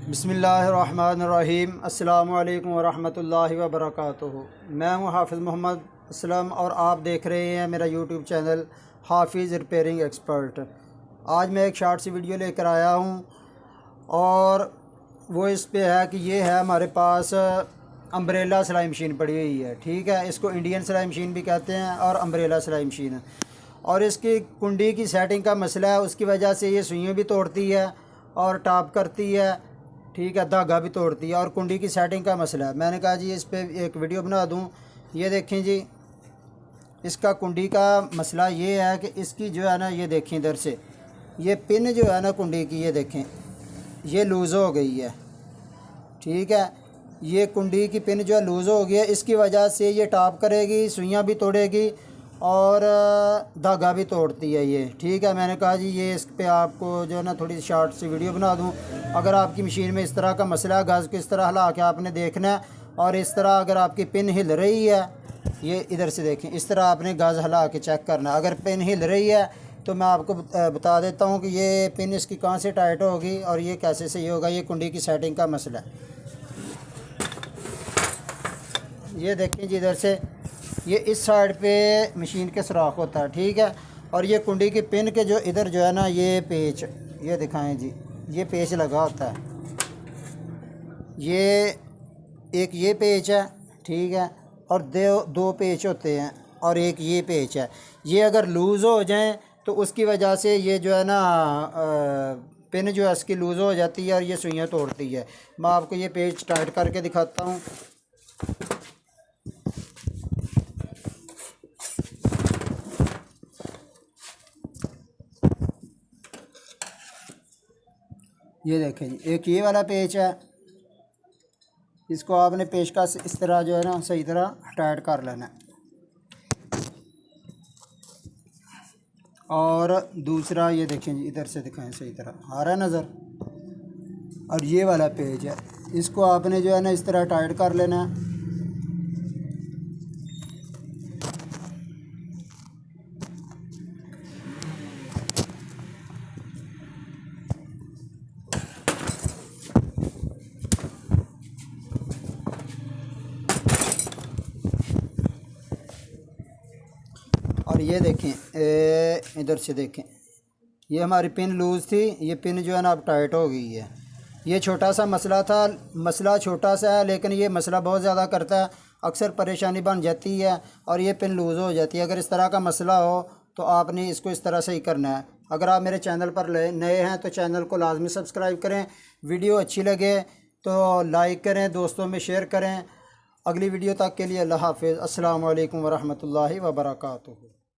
बिस्मिल्लाहिर्रहमानिर्रहीम। अस्सलामु अलैकुम वरहमतुल्लाहि वबरकातुहू। मैं हूँ हाफ़िज़ मोहम्मद असलम और आप देख रहे हैं मेरा यूट्यूब चैनल हाफ़िज़ रिपेयरिंग एक्सपर्ट। आज मैं एक शॉर्ट सी वीडियो लेकर आया हूँ और वो इस पे है कि ये है हमारे पास अम्ब्रेला सिलाई मशीन पड़ी हुई है। ठीक है, इसको इंडियन सिलाई मशीन भी कहते हैं और अम्ब्रेला सिलाई मशीन। और इसकी कुंडी की सेटिंग का मसला है, उसकी वजह से ये सुइयाँ भी तोड़ती है और टॉप करती है। ठीक है, धागा भी तोड़ती है और कुंडी की सेटिंग का मसला है। मैंने कहा जी इस पर एक वीडियो बना दूं। ये देखें जी, इसका कुंडी का मसला ये है कि इसकी जो है ना, ये देखें इधर से ये पिन जो है ना कुंडी की, ये देखें ये लूज़ हो गई है। ठीक है, ये कुंडी की पिन जो है लूज़ हो गई है, इसकी वजह से ये टॉप करेगी, सुइयाँ भी तोड़ेगी और धागा भी तोड़ती है ये। ठीक है, मैंने कहा जी ये इस पे आपको जो है ना थोड़ी शॉर्ट सी वीडियो बना दूं। अगर आपकी मशीन में इस तरह का मसला है, गज़ को इस तरह हिला के आपने देखना है और इस तरह अगर आपकी पिन हिल रही है, ये इधर से देखें, इस तरह आपने गज़ हिला के चेक करना है। अगर पिन हिल रही है तो मैं आपको बता देता हूँ कि ये पिन इसकी कहाँ से टाइट होगी और ये कैसे सही होगा। ये कुंडी की सेटिंग का मसला है। ये देखें जी, इधर से ये इस साइड पे मशीन के सुराख होता है। ठीक है, और ये कुंडी की पिन के जो इधर जो है ना, ये पेच, ये दिखाएं जी, ये पेच लगा होता है। ये एक ये पेच है, ठीक है, और दो पेच होते हैं और एक ये पेच है। ये अगर लूज़ हो जाएं तो उसकी वजह से ये जो है ना पिन जो है इसकी लूज़ हो जाती है और ये सुइयाँ तोड़ती है। मैं आपको ये पेच टाइट करके दिखाता हूँ। ये देखें जी, एक ये वाला पेच है, इसको आपने पेच का इस तरह जो है ना सही तरह टाइट कर लेना है। और दूसरा ये देखें जी, इधर से दिखाएं, सही तरह आ रहा है नज़र। और ये वाला पेच है, इसको आपने जो है ना इस तरह टाइट कर लेना है। और ये देखें, इधर से देखें, ये हमारी पिन लूज़ थी, ये पिन जो है ना अब टाइट हो गई है। ये छोटा सा मसला था, मसला छोटा सा है लेकिन ये मसला बहुत ज़्यादा करता है, अक्सर परेशानी बन जाती है और ये पिन लूज़ हो जाती है। अगर इस तरह का मसला हो तो आपने इसको इस तरह से ही करना है। अगर आप मेरे चैनल पर नए हैं तो चैनल को लाजमी सब्सक्राइब करें। वीडियो अच्छी लगे तो लाइक करें, दोस्तों में शेयर करें। अगली वीडियो तक के लिए अल्लाह हाफ़िज़। अस्सलामु अलैकुम वरहमतुल्लाहि वबरकातुहू।